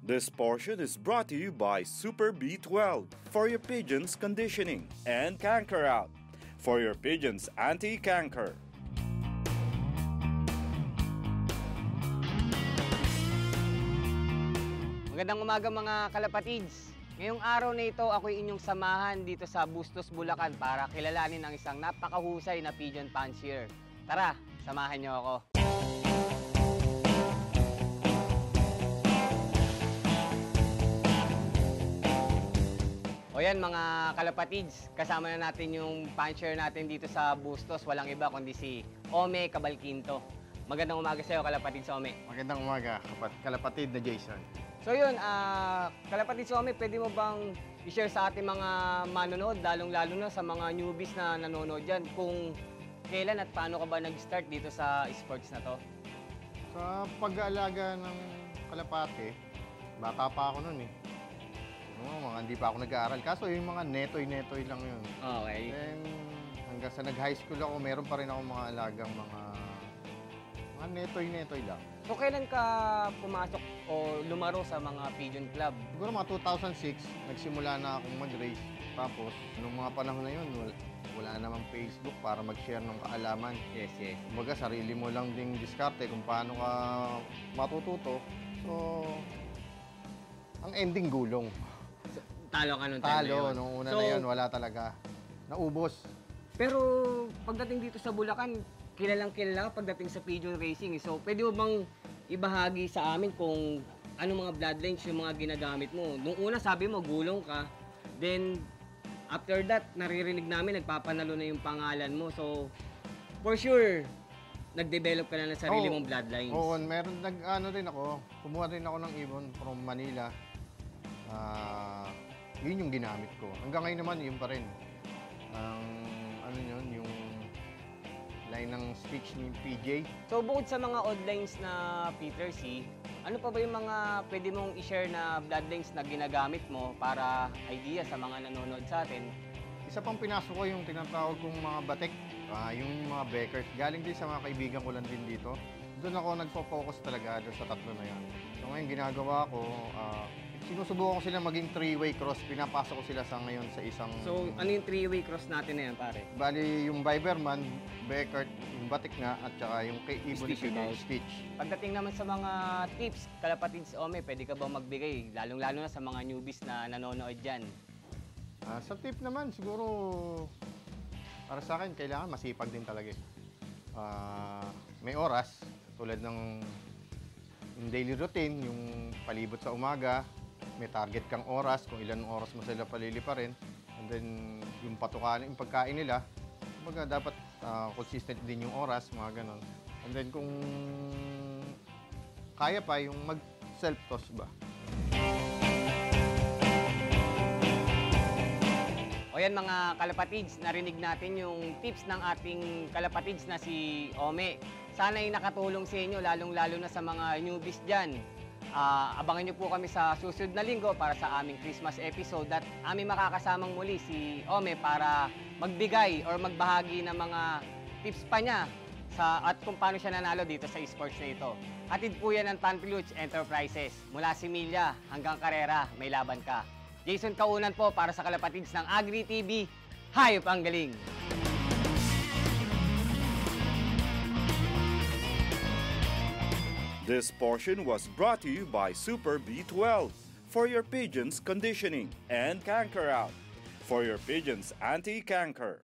This portion is brought to you by Super B12 for your pigeon's conditioning and Canker Out for your pigeon's anti-canker. Magandang umaga mga kalapatids. Ngayong araw na ito, ako'y inyong samahan dito sa Bustos, Bulacan para kilalanin ang isang napakahusay na pigeon fancier. Tara, samahan niyo ako. O yan mga kalapatids, kasama na natin yung fancier natin dito sa Bustos. Walang iba kundi si Ome Cabalquinto. Magandang umaga sa iyo, kalapatids Ome. Magandang umaga, kalapatid na Jason. So yun, kalapatids Ome, pwede mo bang i-share sa ating mga manonood, lalong-lalo na sa mga newbies na nanonood dyan, kung kailan at paano ka ba nag-start dito sa sports na to? Sa pag-aalaga ng kalapate, bata pa ako noon eh. Hindi pa ako nag-aaral. Kaso yung mga netoy-netoy lang yun. Okay. Then hanggang sa nag-high school ako, meron pa rin ako mga alagang mga netoy-netoy lang. So kailan ka pumasok o lumaro sa mga pigeon club? Siguro mga 2006, nagsimula na akong mag-race. Tapos, nung mga panahon na yun, wala namang Facebook para mag-share ng kaalaman. Yes. Kumbaga, sarili mo lang ding diskarte kung paano ka matututo. So, ang ending gulong. Talo ka nung time na Talo, yun. nung una na yun, wala talaga. Naubos. Pero pagdating dito sa Bulacan, kilalang-kilala pagdating sa pigeon racing. So, pwede mo bang ibahagi sa amin kung anong mga bloodlines yung mga ginagamit mo? Nung una, sabi mo, gulong ka. Then, after that, naririnig namin, nagpapanalo na yung pangalan mo. So, for sure, nag-develop ka na ng sarili mong bloodlines. Oo, meron, rin ako, kumuha rin ako ng ibon from Manila. Yun yung ginamit ko. Hanggang ngayon naman, yun pa rin. Yung line ng stitch ni PJ. So, bukod sa mga odd lines na Peter C, ano pa ba yung mga pwede mong i-share na bloodlines na ginagamit mo para idea sa mga nanonood sa atin? Isa pang pinasok ko yung tinatawag kong mga batik, yung mga Beckers. Galing din sa mga kaibigan ko lang din dito. Doon ako nagpo-focus talaga doon sa tatlo na yan. So ngayon ginagawa ko, sinusubukan ko sila maging three-way cross. Pinapasok ko sila sa ngayon sa isang... So, ano yung three-way cross natin na yan, pare? Bali, yung Biberman, Beckert, yung batik nga, at saka yung kay Ibon Stitch. Pagdating naman sa mga tips, kalapatids Ome, pwede ka ba magbigay? Lalong-lalo na sa mga newbies na nanonood dyan. Sa tip naman, siguro, para sa akin, kailangan masipag din talaga. May oras, tulad ng yung daily routine, yung palibot sa umaga, may target kang oras, kung ilan oras mo sila paliliparin, and then yung patukan, yung pagkain nila, kumbaga dapat consistent din yung oras, mga ganon. And then kung kaya pa, yung mag-self-toss ba? O yan mga kalapatids, narinig natin yung tips ng ating kalapatids na si Ome. Sana'y nakatulong sa inyo, lalong-lalo na sa mga newbies dyan. Abangan nyo po kami sa susunod na linggo para sa aming Christmas episode at aming makakasamang muli si Ome para magbigay or magbahagi ng mga tips pa niya at kung paano siya nanalo dito sa esports na ito. Hatid po yan ng Panpiluch Enterprises. Mula Similya hanggang Carrera, may laban ka. Jason Kaunan po para sa kalapatids ng Agri TV. Hayop ang galing! This portion was brought to you by Super B12 for your pigeon's conditioning and Canker Out for your pigeon's anti-canker.